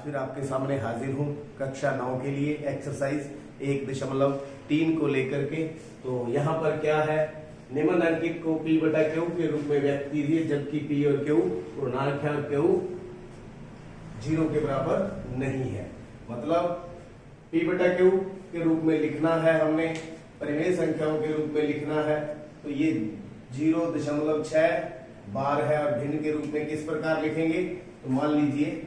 फिर आपके सामने हाजिर हूँ कक्षा 9 के लिए एक्सरसाइज 1.3 को लेकर के। तो यहाँ पर क्या है, निम्नलिखित को P बटा Q के रूप में व्यक्त कीजिए, जबकि P और Q पूर्णांक है और Q 0 के बराबर नहीं है। मतलब P बटा Q के रूप में लिखना है, हमने परिमेय संख्याओं के रूप में लिखना है। तो ये 0.6 बार है और भिन्न के रूप में किस प्रकार लिखेंगे, तो मान लीजिए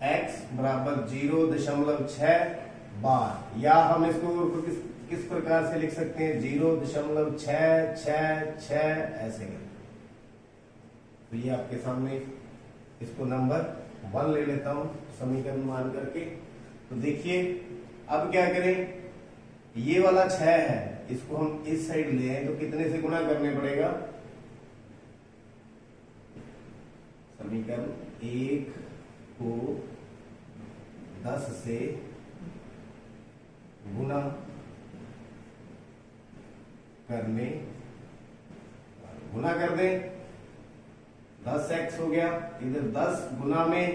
x बराबर 0.6 बार, या हम इसको किस प्रकार से लिख सकते हैं 0.666 ऐसे कर। तो ये आपके सामने, इसको नंबर 1 ले लेता हूं समीकरण मान करके। तो देखिए अब क्या करें, ये वाला 6 है, इसको हम इस साइड ले आए तो कितने से गुणा करने पड़ेगा, समीकरण 1 को 10 से गुणा कर दें, 10x हो गया। इधर 10 गुना में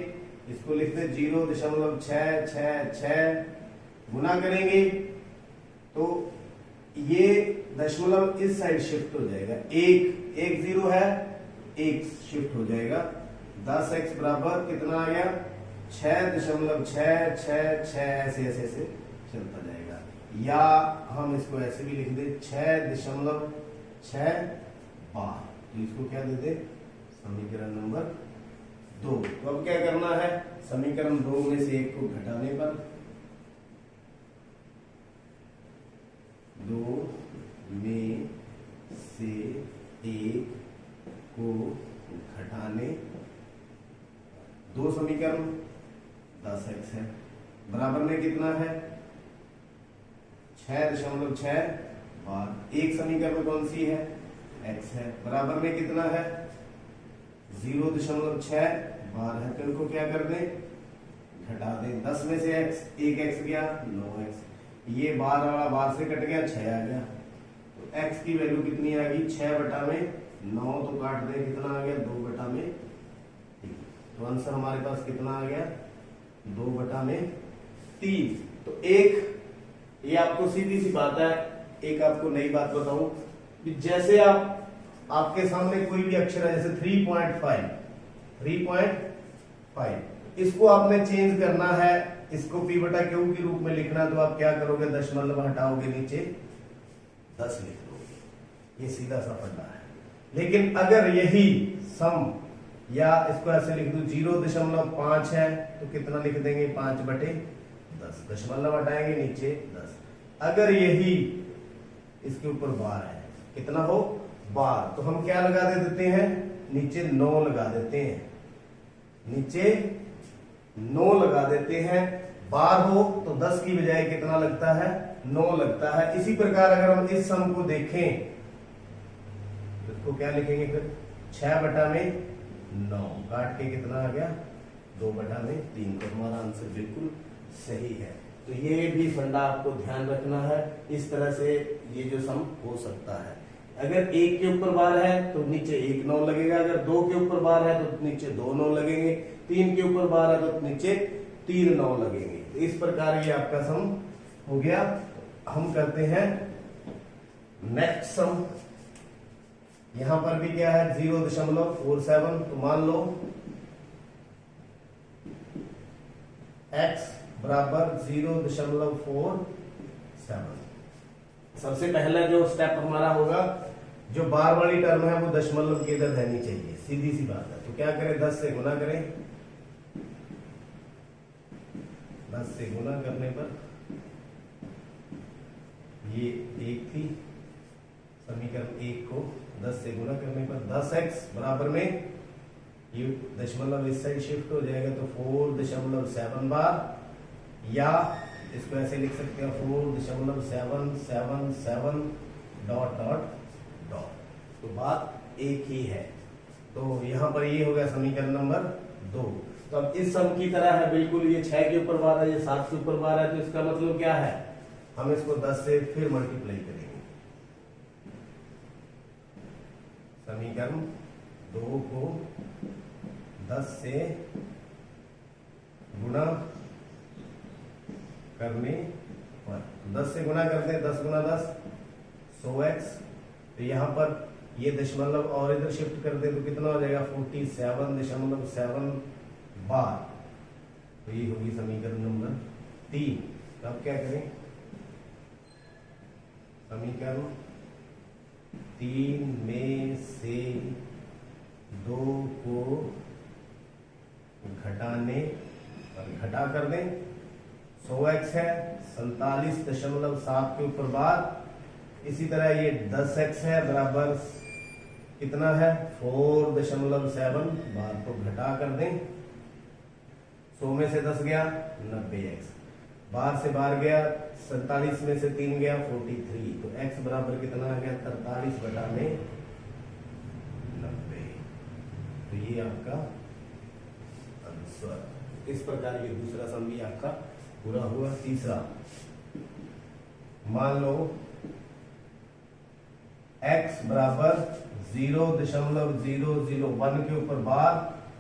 इसको लिखते 0.666 गुना करेंगे तो ये दशमलव इस साइड शिफ्ट हो जाएगा, एक 0 है, एक शिफ्ट हो जाएगा। 10x बराबर कितना आ गया 6.666 ऐसे चलता जाएगा। या हम इसको ऐसे भी लिख दे 6.6 बार। तो इसको क्या दे दे, समीकरण नंबर 2। तो अब क्या करना है, समीकरण 2 में से 1 को घटाने पर 2 में से 1 को घटाने 2 समीकरण 10x है, बराबर में कितना है 6.6 बार। एक समीकरण कौन सी है, x है, बराबर में कितना है 0.6 बार है। तो इनको क्या कर दें, घटा दें। 10 में से x, एक x गया 9x, ये बार वाला बार से कट गया, 6 आ गया। तो x की वैल्यू कितनी आ गई 6/9, तो काट दें, कितना आ गया 2/3। तो आंसर हमारे पास कितना आ गया 2/3। तो एक ये आपको सीधी सी बात है, एक आपको नई बात बताऊं, जैसे आपके सामने कोई भी अक्षर है, जैसे 3.5, इसको आपने चेंज करना है, इसको P बटा Q के रूप में लिखना, तो आप क्या करोगे, दशमलव हटाओगे, नीचे 10 लिख दोगे। ये सीधा सा फंडा है। लेकिन अगर यही सम, या इसको ऐसे लिख दो 0.5 है तो कितना लिख देंगे 5/10, दशमलव हटाएंगे, नीचे 10। अगर यही इसके ऊपर बार है, कितना हो बार, तो हम क्या लगा देते हैं, नीचे 9 लगा देते हैं, नीचे 9 लगा देते हैं। बार हो तो 10 की बजाय कितना लगता है 9 लगता है। इसी प्रकार अगर हम इस सम को देखें तो इसको क्या लिखेंगे फिर 6/9, काट के कितना आ गया 2/3। तो हमारा आंसर बिल्कुल सही है। तो ये भी फंडा आपको ध्यान रखना है, इस तरह से ये जो सम हो सकता है। अगर 1 के ऊपर बार है तो नीचे 1 9 लगेगा, अगर 2 के ऊपर बार है तो नीचे 2 9 लगेंगे, 3 के ऊपर बार है तो नीचे 3 9 लगेंगे। तो इस प्रकार ये आपका सम हो गया। हम करते हैं नेक्स्ट सम। यहां पर भी क्या है 0.47, तो मान लो x बराबर 0.47। सबसे पहला जो स्टेप हमारा होगा, जो बार वाली टर्म है वो दशमलव के इधर रहनी चाहिए, सीधी सी बात है। तो क्या करें, 10 से गुना करें, 10 से गुना करने पर ये 1 थी, समीकरण 1 को 10 से गुना करने पर 10x बराबर में ये दशमलव इस साइड शिफ्ट हो जाएगा, तो 4.7 बार, या इसको ऐसे लिख सकते हैं 4.777 ... तो बात एक ही है। तो यहां पर ये हो गया समीकरण नंबर 2। तो अब इस सम की तरह है बिल्कुल, ये 6 के ऊपर बार है, ये 7 के ऊपर बार है, तो इसका मतलब क्या है, हम इसको 10 से फिर मल्टीप्लाई करेंगे। समीकरण 2 को 10 से गुणा करने पर, 10 से गुणा करते हैं, 10 गुना 10 100x। तो यहां पर ये दशमलव और इधर शिफ्ट कर दे तो कितना हो जाएगा 47.7 बार। तो ये होगी समीकरण नंबर 3। तो अब क्या करें, समीकरण 3 में से 2 को घटाने पर घटा कर दें, 100x है 47.7 के ऊपर बार। इसी तरह ये 10x है बराबर कितना है 4.7 बार, तो घटा कर दें, 100 में से 10 गया 90x, बार से बार गया 47 में से 3 गया 43, तो x बराबर कितना आ गया 43/90। तो ये आपका आंसर। इस प्रकार ये दूसरा सम भी आपका पूरा हुआ। तीसरा, मान लो x बराबर 0.001 के ऊपर बार,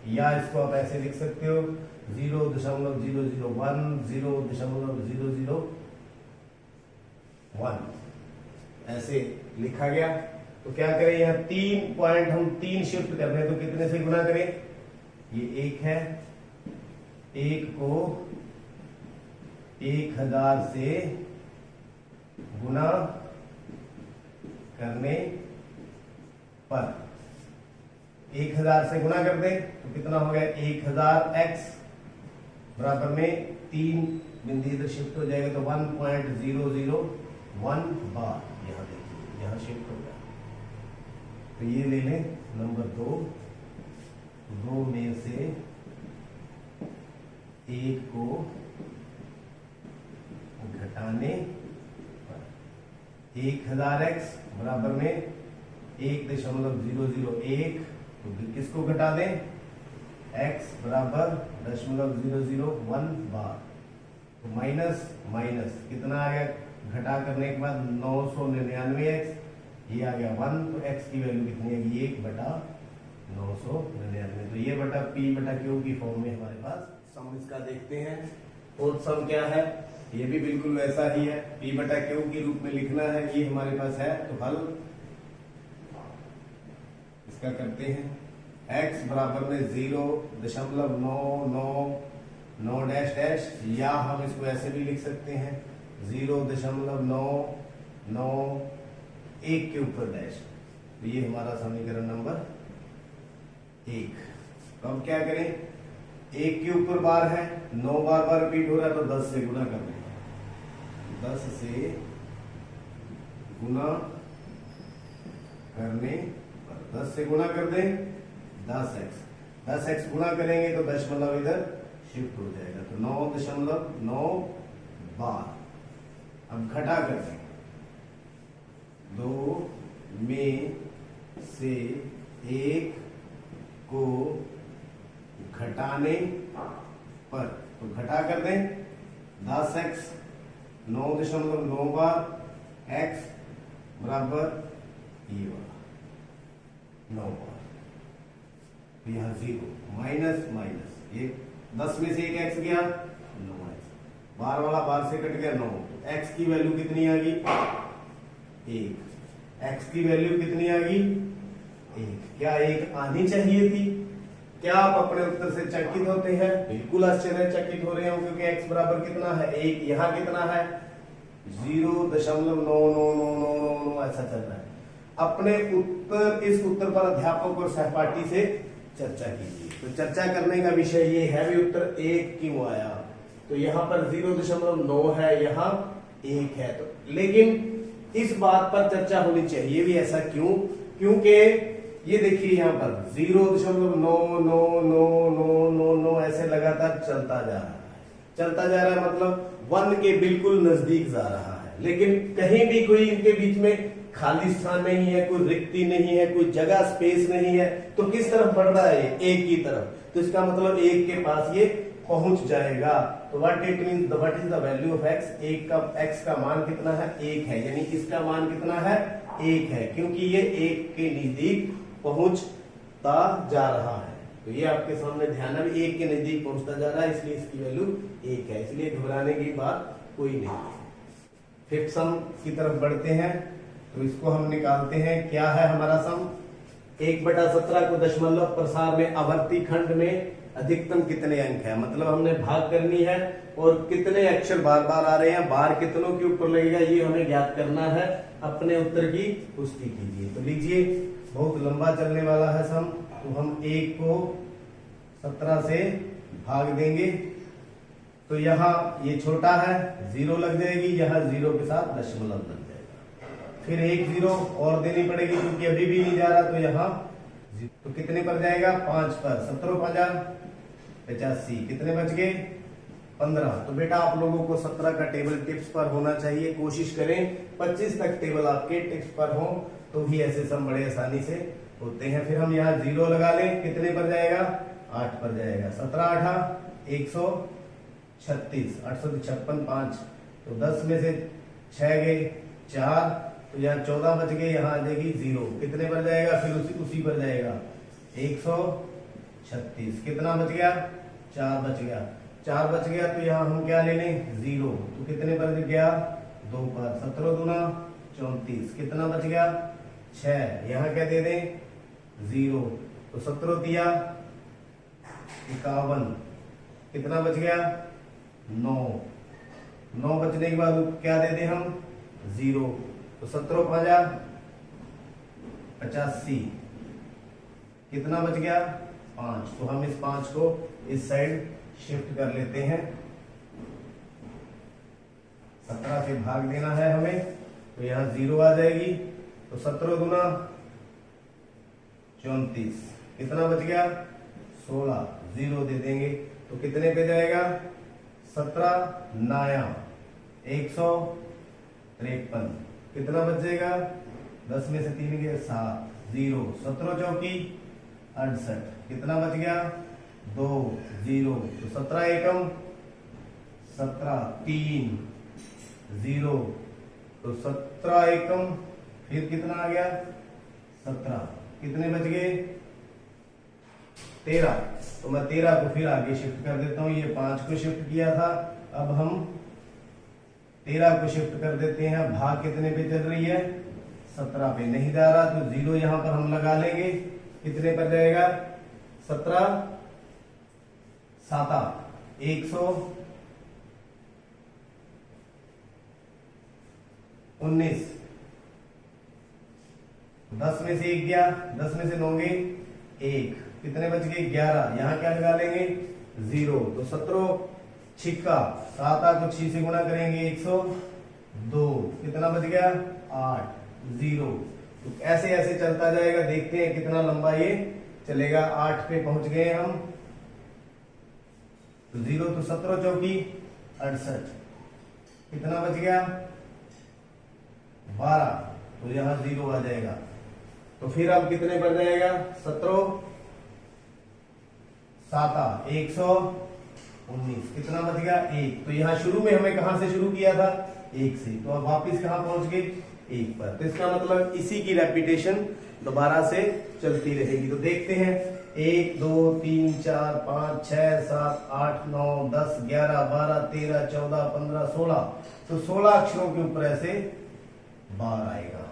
या इसको आप ऐसे लिख सकते हो 0.001 0.001 ऐसे लिखा गया। तो क्या करें, यहाँ 3 पॉइंट हम 3 शिफ्ट कर रहे हैं, तो कितने से गुना करें, ये 1 है, 1 को 1000 से गुना करने पर, 1000 से गुना कर दें तो कितना हो गया 1000x बराबर में 3 बिंदु इधर शिफ्ट हो जाएगा तो 1.001 बार। यहां देखिए यहां शिफ्ट हो गया। तो ये ले लें नंबर 2 में से 1 को घटाने पर 1000x बराबर में 1.001, तो किसको घटा दें, x बराबर 0.001 बार। तो माइनस माइनस कितना आ गया, घटा करने के बाद 999x, ये आ गया 1, तो x की वैल्यू कितनी है 1/999। तो ये बटा p/q की फॉर्म में हमारे पास सम इसका देखते हैं। फोर्थ सम क्या है, ये भी बिल्कुल वैसा ही है, p/q के रूप में लिखना है, ये हमारे पास है। तो हल इसका करते हैं, x बराबर में 0.999 डैश डैश, या हम इसको ऐसे भी लिख सकते हैं 0.991 के ऊपर डैश। तो ये हमारा समीकरण नंबर 1। तो हम क्या करें, 1 के ऊपर बार है, 9 बार रिपीट हो रहा है, तो 10 से गुना कर दें, 10 से गुना करने पर, 10 से गुना कर दें 10x गुना करेंगे तो दशमलव इधर शिफ्ट हो जाएगा, तो 9.9 बार। अब घटा कर दें, 2 में से 1 को घटाने पर, तो घटा कर दें 10x 9.9 बार, x बराबर ये वाला 9 बार। तो यहां 0 माइनस माइनस, ये 10 में से 1 x गया 9x, बार वाला बार से कट गया 9, तो x की वैल्यू कितनी आ गई 1, x की वैल्यू कितनी आ गई 1। क्या 1 आनी चाहिए थी? क्या आप अपने उत्तर से चकित होते हैं? बिल्कुल आश्चर्यचकित हो रहे हो, क्योंकि x बराबर कितना है 1, यहाँ कितना है 0.99999 ऐसा चल रहा है। अपने उत्तर, इस उत्तर पर अध्यापक और सहपाठी से चर्चा कीजिए। तो चर्चा करने का विषय ये है भी उत्तर 1 क्यों आया, तो यहाँ पर 0.9 है, यहाँ 1 है, तो लेकिन इस बात पर चर्चा होनी चाहिए भी, ऐसा क्यों, क्योंकि ये देखिए यहाँ पर 0.99999 ऐसे लगातार चलता जा रहा है, मतलब 1 के बिल्कुल नजदीक जा रहा है, लेकिन कहीं भी कोई इनके बीच में खाली स्थान नहीं है, कोई रिक्ति नहीं है, कोई जगह स्पेस नहीं है, तो किस तरफ बढ़ रहा है 1 की तरफ, तो इसका मतलब 1 के पास ये पहुंच जाएगा। तो what it means, what is the value of x, x का मान कितना है 1 है, यानी इसका मान कितना है 1 है, क्योंकि ये 1 के नजदीक पहुंच जा रहा है। तो ये आपके सामने ध्यान है, 1 के नजदीक पहुंचता जा रहा है, इसलिए इसकी वैल्यू 1 है, इसलिए घबराने की बात कोई नहीं है। फिफ्थ सम की तरफ बढ़ते हैं, तो इसको हम निकालते हैं। क्या है हमारा सम? 1/17 को दशमलव प्रसार में आवर्ती खंड में अधिकतम कितने अंक है, मतलब हमने भाग करनी है और कितने अक्षर बार बार आ रहे हैं, बार कितनों के ऊपर लगेगा, ये हमें ज्ञात करना है। अपने उत्तर की पुष्टि कीजिए। तो लीजिए, बहुत लंबा चलने वाला है सम, तो हम 1 को 17 से भाग देंगे, तो यहाँ ये छोटा है, 0 लग जाएगी, यहाँ 0 के साथ दशमलव लग जाएगा, फिर 1 0 और देनी पड़ेगी क्योंकि अभी भी नहीं जा रहा, तो यहाँ तो कितने पर जाएगा? 5 पर। 17 85, कितने बच गए? 15। तो बेटा आप लोगों को 17 का टेबल टिप्स पर होना चाहिए, कोशिश करें 25 तक टेबल आपके टिप्स पर हो, तो भी ऐसे सम बड़े आसानी से होते हैं। फिर हम यहाँ 0 लगा लें, कितने पर जाएगा? 8 पर जाएगा। 17 8 136, 856 5, तो 10 में से 6 गए 4, तो यहाँ 14 बच गए, यहाँ आ जाएगी 0, कितने पर जाएगा? फिर उसी पर जाएगा 136, कितना बच गया? 4 बच गया। 4 बच गया, तो यहाँ हम क्या ले लें? 0, तो कितने पर गया? 2 पर। 17 दूना 34, कितना बच गया? 6, यहाँ क्या दे दें? 0, तो 17 दिया 51, कितना बच गया? 9। 9 बचने के बाद क्या दे दें हम? 0, तो 17 5 85, कितना बच गया? 5। तो हम इस 5 को इस साइड शिफ्ट कर लेते हैं, 17 से भाग देना है हमें, तो यहाँ 0 आ जाएगी, तो 17 दूना 34, कितना बच गया? 16, 0 दे देंगे, तो कितने पे जाएगा? 17 9 153, कितना बच जाएगा? 10 में से 3 गए 7, 0, 17 चौकी 68, कितना बच गया? 2 0, तो 17 एकम 17 3 0, तो 17 एकम फिर कितना आ गया? 17, कितने बच गए? 13, तो मैं 13 को फिर आगे शिफ्ट कर देता हूं, ये 5 को शिफ्ट किया था, अब हम 13 को शिफ्ट कर देते हैं। भाग कितने पे चल रही है? 17 पे नहीं जा रहा, तो 0 यहां पर हम लगा लेंगे, कितने पर जाएगा? 17 7 119, 10 में से 1 गया, 10 में से 9 गए 1, कितने बच गए? 11, यहाँ क्या लगा लेंगे? 0, तो 17 छिक्का 7 को 6 से गुणा करेंगे 102, कितना बच गया? 8 0, तो ऐसे ऐसे चलता जाएगा, देखते हैं कितना लंबा ये चलेगा। 8 पे पहुंच गए हम, तो 0, तो 17 चौकी 68, कितना बच गया? 12, तो यहाँ 0 आ जाएगा, तो फिर अब कितने पर जाएगा? 17 7 119, कितना बच गया? 1, तो यहाँ शुरू में हमें कहां से शुरू किया था? 1 से, तो अब वापिस कहां पहुंच गए? 1 पर। तो इसका मतलब इसी की रेपिटेशन दोबारा से चलती रहेगी। तो देखते हैं, 1 2 3 4 5 6 7 8 9 10 11 12 13 14 15 16, तो 16 अक्षरों के ऊपर ऐसे बार आएगा।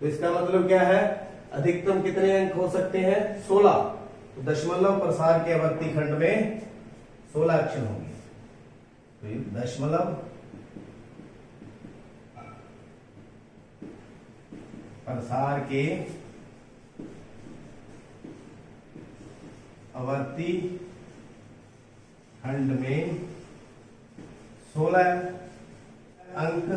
तो इसका मतलब क्या है? अधिकतम कितने अंक हो सकते हैं? 16। तो दशमलव प्रसार के आवर्ती खंड में 16 अक्षर होंगे, तो दशमलव प्रसार के आवर्ती खंड में 16 अंक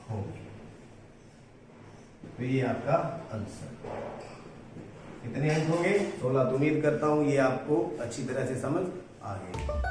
होंगे। तो ये आपका आंसर। कितने अंक होंगे? 16। तो उम्मीद करता हूं ये आपको अच्छी तरह से समझ आ गई।